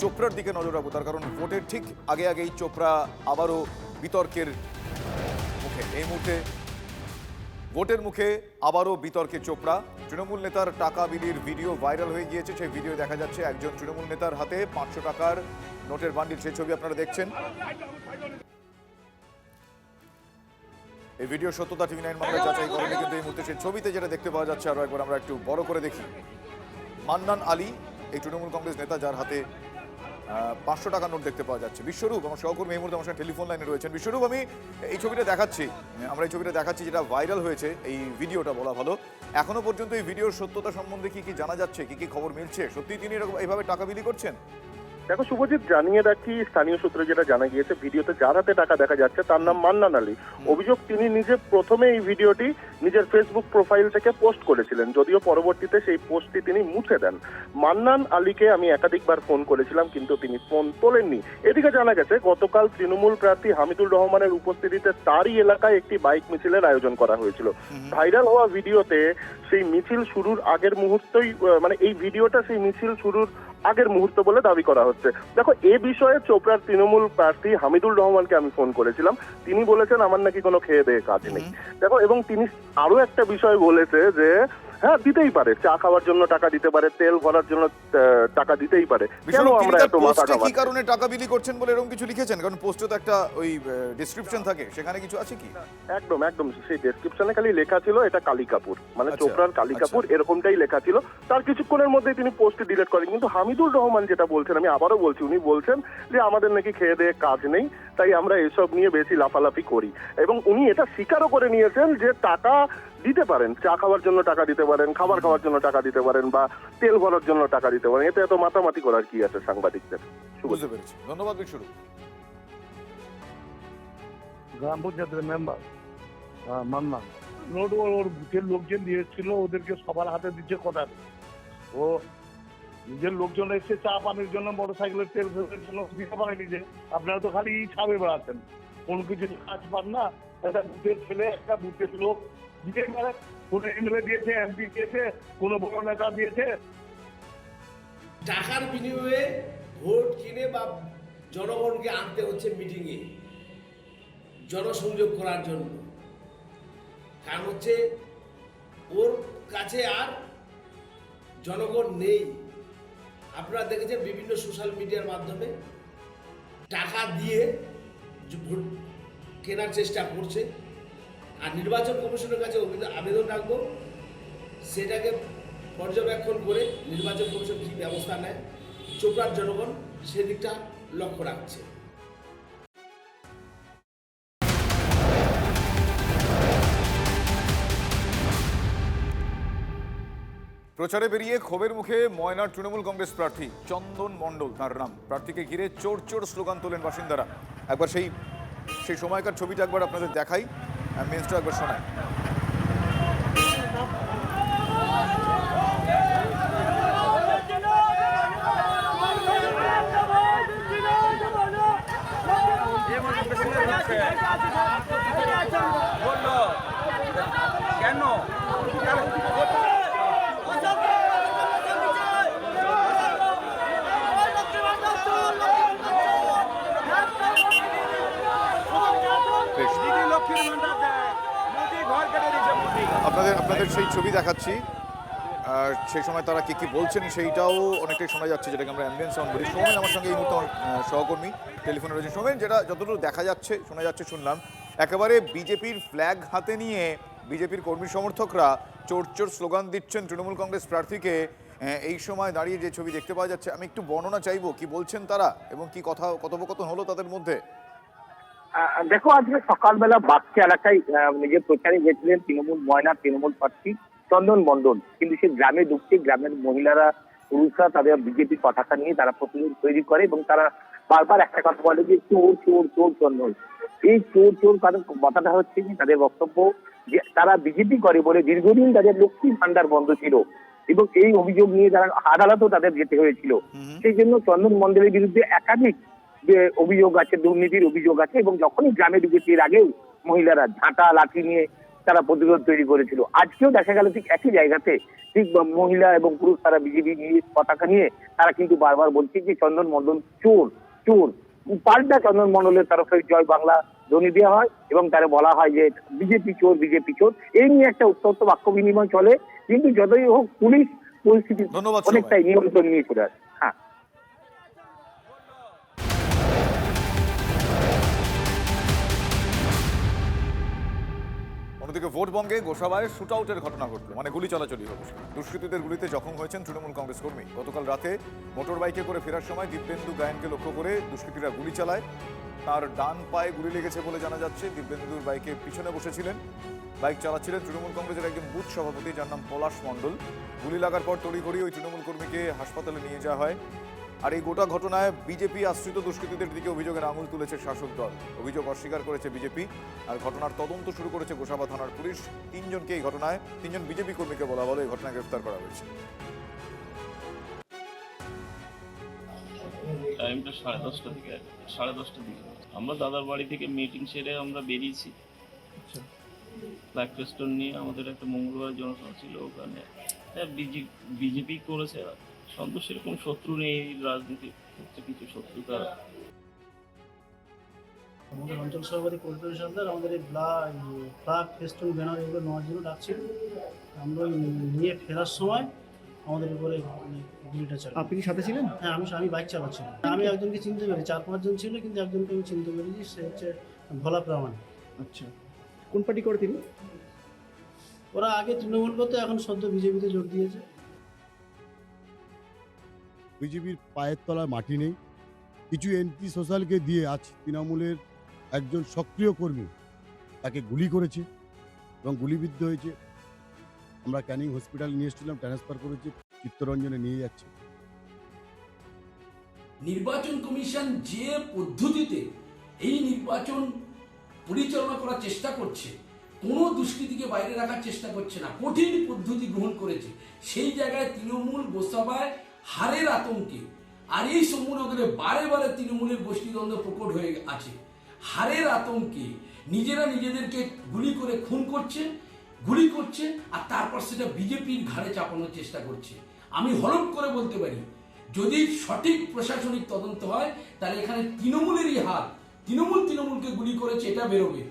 চোপড়ার দিকে নজর রাখবো, তার কারণ ভোটের ঠিক আগে আগেই চোপড়া আবারও বিতর্কের মুখে। এই মুহূর্তে ভোটের মুখে আবারও বিতর্কে চোপড়া। তৃণমূল নেতার টাকা বিলির ভিডিও ভাইরাল হয়ে গিয়েছে। সেই ভিডিও দেখা যাচ্ছে একজন তৃণমূল নেতার হাতে 500 টাকার নোটের বান্ডিল, সেই ছবি আপনারা দেখছেন। এই ভিডিও সত্যতা টিভি9 মামলায় যাচাই করেনি, কিন্তু এই মুহূর্তে সেই ছবিতে যেটা দেখতে পাওয়া যাচ্ছে, আরো একবার আমরা একটু বড় করে দেখি। মান্নান আলী এই তৃণমূল কংগ্রেস নেতা, যার হাতে 500 টাকার নোট দেখতে পাওয়া যাচ্ছে। বিশ্বরূপ আমার সহকর্মী এই মুহূর্তে আমার সঙ্গে টেলিফোন লাইনে রয়েছেন। বিশ্বরূপ, আমি এই ছবিটা দেখাচ্ছি, যেটা ভাইরাল হয়েছে, এই ভিডিওটা বলা ভালো। এখনো পর্যন্ত এই ভিডিওর সত্যতা সম্বন্ধে কি কি জানা যাচ্ছে, কি কি খবর মিলছে? সত্যি তিনি এরকম এইভাবে টাকা বিলি করছেন? দেখো শুভজিৎ, জানিয়ে রাখি, স্থানীয় সূত্রে যেটা জানা গিয়েছে, ভিডিওতে যার হাতে টাকা দেখা যাচ্ছে তার নাম মান্নান আলী। অভিযোগ, তিনি নিজে প্রথমে এই ভিডিওটি নিজের ফেসবুক প্রোফাইল থেকে পোস্ট করেছিলেন, যদিও পরবর্তীতে সেই পোস্টটি তিনি মুছে দেন। মান্নান আলীকে আমি একাধিকবার ফোন করেছিলাম, কিন্তু তিনি ফোন তোলেননি। এদিকে জানা গেছে গতকাল তৃণমূল প্রার্থী হামিদুর রহমানের উপস্থিতিতে তারই এলাকায় একটি বাইক মিছিলের আয়োজন করা হয়েছিল। ভাইরাল হওয়া ভিডিওতে সেই মিছিল শুরুর আগের মুহূর্তেই, মানে এই ভিডিওটা সেই মিছিল শুরুর আগের মুহূর্ত বলে দাবি করা হচ্ছে। দেখো, এ বিষয়ে চোপড়ার তৃণমূল প্রার্থী হামিদুর রহমানকে আমি ফোন করেছিলাম। তিনি বলেছেন আমার নাকি কোনো খেয়ে দেয়ে কাজ নেই। দেখো, এবং তিনি আরো একটা বিষয় বলেছে যে হ্যাঁ, দিতেই পারে, চা খাওয়ার জন্য টাকা দিতে পারে, তেল ভরার জন্য টাকা দিতেই পারে। কেন আমরা এত মাথা ঘামাচ্ছি? কি কারণে টাকা বিলি করছেন বলে এরকম কিছু লিখেছেন? কারণ পোস্টে তো একটা ওই ডেসক্রিপশন থাকে, সেখানে কিছু আছে কি? একদম একদম, সেই ডেসক্রিপশনে খালি লেখা ছিল এটা কালিকাপুর, মানে চোপড়ার কালিকাপুর, এরকমটাই লেখা ছিল। তার কিছুক্ষণের মধ্যেই তিনি পোস্ট ডিলিট করেন। কিন্তু হামিদুর রহমান যেটা বলছেন, আমি আবারও বলছি, উনি বলছেন যে আমাদের নাকি খেয়ে দেয়ে কাজ নেই, তাই আমরা এসব নিয়ে বেশি লাফালাফি করি। এবং উনি এটা স্বীকারও করে নিয়েছেন যে টাকা দিতে পারেন, চা খাওয়ার জন্য টাকা দিতে পারেন, খাবার খাওয়ার জন্য টাকা দিতে পারেন, বা তেল ভরার জন্য টাকা দিতে পারেন। এতে এত মাতামাতি করার কি আছে সাংবাদিকদের? বুঝতে পেরেছি, ধন্যবাদ বিশ্বরূপ। গ্রাম পঞ্চায়েতের মেম্বার মান্নান নোট ওর বুথের লোকজন দিয়েছিল, ওদেরকে সবার হাতে দিচ্ছে কথা। ও নিজের লোকজন এসে চা পানির জন্য, মোটর সাইকেলের তেল ফেলের জন্য দিতে পারেনি। যে আপনারা তো খালি ছাবে বেড়াচ্ছেন, কোন কিছু কাজ পান না। একটা বুথের ছেলে, একটা বুথের লোক দিতে পারে। কোনো এমএলএ দিয়েছে, এমপি দিয়েছে, কোনো বড় নেতা দিয়েছে। টাকার বিনিময়ে ভোট কিনে বা জনগণকে আনতে হচ্ছে মিটিংয়ে, জনসংযোগ করার জন্য। কারণ হচ্ছে ওর কাছে আর জনগণ নেই। আপনারা দেখেছেন বিভিন্ন সোশ্যাল মিডিয়ার মাধ্যমে টাকা দিয়ে ভোট কেনার চেষ্টা করছে। আর নির্বাচন কমিশনের কাছে আবেদন রাখবো, সেটাকে পর্যবেক্ষণ করে নির্বাচন কমিশন কী ব্যবস্থা নেয়, চোপড়ার জনগণ সেদিকটা লক্ষ্য রাখছে। প্রচারে বেরিয়ে ক্ষোভের মুখে ময়নার তৃণমূল কংগ্রেস প্রার্থী চন্দন মণ্ডল, তার নাম। প্রার্থীকে ঘিরে চোর চোর স্লোগান তোলেন বাসিন্দারা। একবার সেই সময়কার ছবিটা একবার আপনাদের দেখাই, অ্যাম্বিয়েন্সটা একবার শোনায়। কেন আপনাদের সেই ছবি দেখাচ্ছি, আর সেই সময় তারা কি কি বলছেন সেইটাও অনেকটাই শোনা যাচ্ছে, যেটাকে আমরা অ্যাম্বিয়েন্স সাউন্ড বলি। সোমেন আমার সঙ্গে এই মুহূর্তে আমার সহকর্মী টেলিফোনে রয়েছে। সোমেন, যেটা যতটুকু দেখা যাচ্ছে, শোনা যাচ্ছে, শুনলাম, একেবারে বিজেপির ফ্ল্যাগ হাতে নিয়ে বিজেপির কর্মী সমর্থকরা চোর চোর স্লোগান দিচ্ছেন তৃণমূল কংগ্রেস প্রার্থীকে। এই সময় দাঁড়িয়ে যে ছবি দেখতে পাওয়া যাচ্ছে, আমি একটু বর্ণনা চাইবো, কি বলছেন তারা এবং কি কথোপকথন হলো তাদের মধ্যে? দেখো, আজকে সকালবেলা বাক্সা এলাকায় নিজের প্রচারে গেছিলেন ময়নার তৃণমূল প্রার্থী চন্দন মণ্ডল। কিন্তু সে গ্রামে ঢুকতে গ্রামের মহিলারা, পুরুষরা তাদের বিজেপি পতাকা নিয়ে তারা প্রতিরোধ তৈরি করে এবং তারা বারবার একটা কথা বলে যে চোর চোর চোর চন্দন। এই চোর চোর তাদের কথাটা হচ্ছে কি, তাদের বক্তব্য যে তারা বিজেপি করে বলে দীর্ঘদিন তাদের লক্ষ্মী ভান্ডার বন্ধ ছিল এবং এই অভিযোগ নিয়ে যারা আদালতেও তাদের যেতে হয়েছিল। সেই জন্য চন্দন মণ্ডলের বিরুদ্ধে একাধিক যে অভিযোগ আছে, দুর্নীতির অভিযোগ আছে। এবং যখনই গ্রামে ঢুকেছে, এর আগেও মহিলারা ঝাঁটা লাঠি নিয়ে তারা প্রতিরোধ তৈরি করেছিল। আজকেও দেখা গেল ঠিক একই জায়গাতে ঠিক মহিলা এবং পুরুষ তারা বিজেপি নিয়ে পতাকা নিয়ে তারা কিন্তু বারবার বলছে যে চন্দন মণ্ডল চোর চোর। পাল্টা চন্দন মণ্ডলের তরফে জয় বাংলা ধ্বনি দেওয়া হয় এবং তারা বলা হয় যে বিজেপি চোর বিজেপি চোর। এই নিয়ে একটা উত্তপ্ত বাক্য বিনিময় চলে, কিন্তু যতই হোক পুলিশ পরিস্থিতি ধন্যবাদ অনেকটাই নিয়ন্ত্রণ নিয়ে চলে আসে। হ্যাঁ, অন্যদিকে ভোটবঙ্গে গোসাবায় শুট আউটের ঘটনা ঘটল, মানে গুলি চলাচলি হলো। দুষ্কৃতীদের গুলিতে জখম হয়েছেন তৃণমূল কংগ্রেস কর্মী। গতকাল রাতে মোটর বাইকে করে ফেরার সময় দিব্যেন্দু গায়েনকে লক্ষ্য করে দুষ্কৃতীরা গুলি চালায়। তার ডান পায়ে গুলি লেগেছে বলে জানা যাচ্ছে। দিব্যেন্দুর বাইকে পিছনে বসেছিলেন, বাইক চালাচ্ছিলেন তৃণমূল কংগ্রেসের একজন বুথ সভাপতি, যার নাম পলাশ মণ্ডল। গুলি লাগার পর তড়িঘড়ি ওই তৃণমূল কর্মীকে হাসপাতালে নিয়ে যাওয়া হয়। আর এই গোটা ঘটনায় বিজেপি আশ্রিত দুষ্কৃতীদের দিকে অভিযোগের আঙুল তুলেছে শাসক দল। অভিযোগ অস্বীকার করেছে বিজেপি। আর ঘটনার তদন্ত শুরু করেছে গোসাবা থানার পুলিশ। তিনজন বিজেপি কর্মীকে বলা হলো এই ঘটনায় গ্রেফতার করা হয়েছে। টাইমটা 10:30 থেকে 10:30 দিকে আমরা দাদার বাড়ি থেকে মিটিং সেরে আমরা বেরিয়েছি। ফ্ল্যাগ ফেস্টন নিয়ে আমাদের একটা মঙ্গলবার জনসভা ছিল ওখানে। বিজেপি করেছে, সন্তোষ এরকম শত্রু নেই, রাজনীতি হচ্ছে কিছু শত্রুতা। আমাদের অঞ্চল সভাপতি কল্পনা সরকার আমাদের এই ফ্ল্যাগ ফেস্টুন ব্যানার এগুলো নেওয়ার জন্য ডাকছিল। আমরা নিয়ে ফেরার সময় আমাদের উপরে গুলিটা চালায়। আপনি কি সাথে ছিলেন? হ্যাঁ, আমি বাইক চালাচ্ছিলাম। আমি একজনকে চিনতে পেরেছি, 4-5 জন ছিল, কিন্তু একজনকে আমি চিনতে পেরেছি, সে হচ্ছে ভোলা প্রামাণিক। আচ্ছা, কোন পার্টি করে তিনি? ওরা আগে তৃণমূল করতো, এখন সদ্য বিজেপিতে যোগ দিয়েছে। বিজেপির পায়ের তলায় মাটি নেই। কিছু এন্টি সোশ্যালকে দিয়ে আজ তৃণমূলের একজন সক্রিয় কর্মী তাকে গুলি করেছে এবং গুলিবিদ্ধ হয়েছে। আমরা ক্যানিং হসপিটাল নিয়ে এসেছিলাম, ট্রান্সফার করেছি, চিত্তরঞ্জনে নিয়ে যাচ্ছে। নির্বাচন কমিশন যে পদ্ধতিতে এই নির্বাচন পরিচালনা করার চেষ্টা করছে, কোনো দুষ্কৃতিকে বাইরে রাখার চেষ্টা করছে না, কঠিন পদ্ধতি গ্রহণ করেছে। সেই জায়গায় তৃণমূল গোসাবায় হারের আতঙ্কে, আর এই সম্মুখে বারে বারে তৃণমূলের গোষ্ঠীদ্বন্দ্ব প্রকট হয়ে আছে। হারের আতঙ্কে নিজেরা নিজেদেরকে গুলি করে খুন করছে, গুলি করছে, আর তারপর সেটা বিজেপির ঘাড়ে চাপানোর চেষ্টা করছে। আমি হলফ করে বলতে পারি, যদি সঠিক প্রশাসনিক তদন্ত হয় তাহলে এখানে তৃণমূলেরই হাত, তৃণমূলকে গুলি করেছে এটা বেরোবে।